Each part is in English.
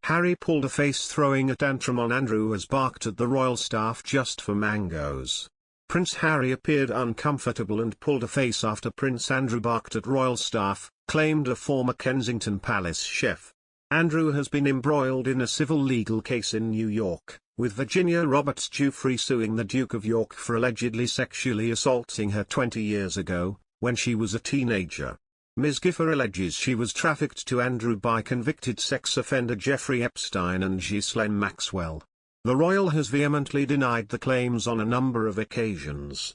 Harry pulled a face throwing a tantrum on Andrew as barked at the royal staff just for mangoes. Prince Harry appeared uncomfortable and pulled a face after Prince Andrew barked at royal staff, claimed a former Kensington Palace chef. Andrew has been embroiled in a civil legal case in New York, with Virginia Roberts Giuffre suing the Duke of York for allegedly sexually assaulting her 20 years ago, when she was a teenager. Ms. Giffre alleges she was trafficked to Andrew by convicted sex offender Jeffrey Epstein and Ghislaine Maxwell. The royal has vehemently denied the claims on a number of occasions.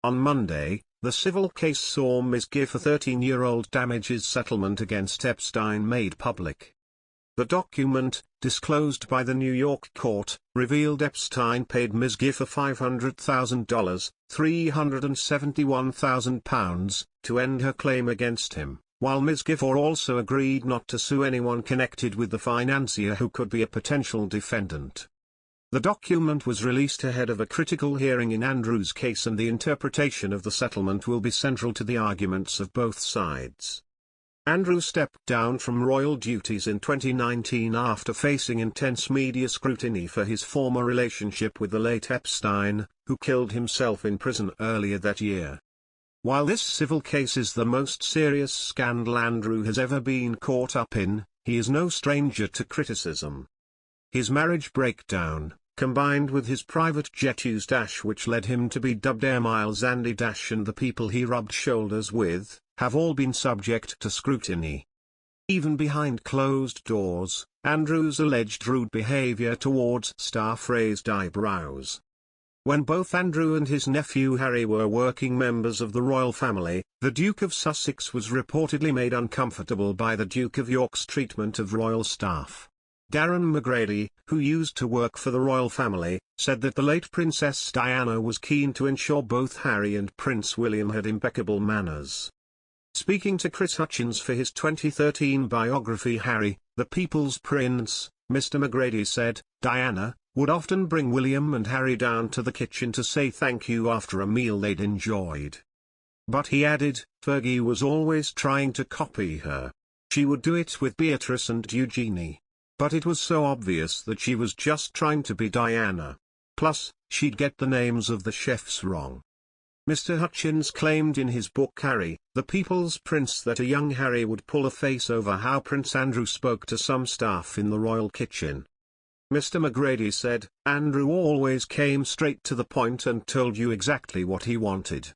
On Monday, the civil case saw Ms. Giffre's 13-year-old damages settlement against Epstein made public. The document, disclosed by the New York court, revealed Epstein paid Ms. Giffre $500,000, £371,000, to end her claim against him, while Ms. Giffre also agreed not to sue anyone connected with the financier who could be a potential defendant. The document was released ahead of a critical hearing in Andrew's case, and the interpretation of the settlement will be central to the arguments of both sides. Andrew stepped down from royal duties in 2019 after facing intense media scrutiny for his former relationship with the late Epstein, who killed himself in prison earlier that year. While this civil case is the most serious scandal Andrew has ever been caught up in, he is no stranger to criticism. His marriage breakdown, combined with his private jet use which led him to be dubbed Air Miles Andy and the people he rubbed shoulders with, have all been subject to scrutiny. Even behind closed doors, Andrew's alleged rude behavior towards staff raised eyebrows. When both Andrew and his nephew Harry were working members of the royal family, the Duke of Sussex was reportedly made uncomfortable by the Duke of York's treatment of royal staff. Darren McGrady, who used to work for the royal family, said that the late Princess Diana was keen to ensure both Harry and Prince William had impeccable manners. Speaking to Chris Hutchins for his 2013 biography Harry, the People's Prince, Mr. McGrady said, "Diana would often bring William and Harry down to the kitchen to say thank you after a meal they'd enjoyed. But he added, Fergie was always trying to copy her. She would do it with Beatrice and Eugenie. But it was so obvious that she was just trying to be Diana. Plus, she'd get the names of the chefs wrong." Mr. Hutchins claimed in his book Harry, the People's Prince that a young Harry would pull a face over how Prince Andrew spoke to some staff in the royal kitchen. Mr. McGrady said, "Andrew always came straight to the point and told you exactly what he wanted.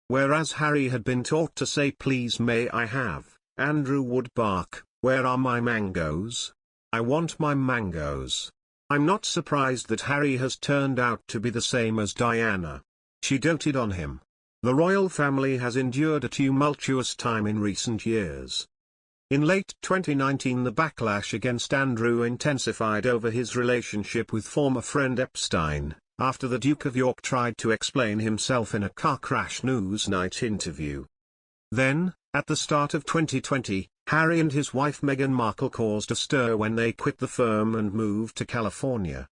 Whereas Harry had been taught to say please may I have, Andrew would bark, where are my mangoes? I want my mangoes." I'm not surprised that Harry has turned out to be the same as Diana. She doted on him. The royal family has endured a tumultuous time in recent years. In late 2019 the backlash against Andrew intensified over his relationship with former friend Epstein, after the Duke of York tried to explain himself in a car crash Newsnight interview. Then, at the start of 2020, Harry and his wife Meghan Markle caused a stir when they quit the firm and moved to California.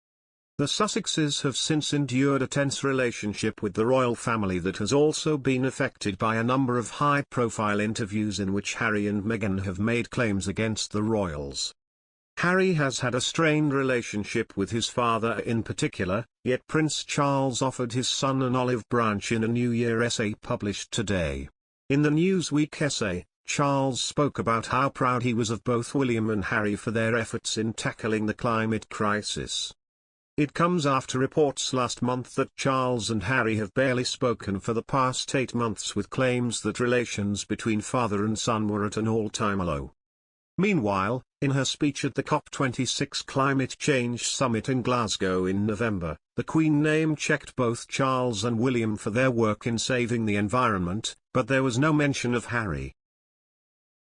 The Sussexes have since endured a tense relationship with the royal family that has also been affected by a number of high-profile interviews in which Harry and Meghan have made claims against the royals. Harry has had a strained relationship with his father in particular, yet Prince Charles offered his son an olive branch in a New Year essay published today. In the Newsweek essay, Charles spoke about how proud he was of both William and Harry for their efforts in tackling the climate crisis. It comes after reports last month that Charles and Harry have barely spoken for the past 8 months, with claims that relations between father and son were at an all-time low. Meanwhile, in her speech at the COP26 climate change summit in Glasgow in November, the Queen name-checked both Charles and William for their work in saving the environment, but there was no mention of Harry.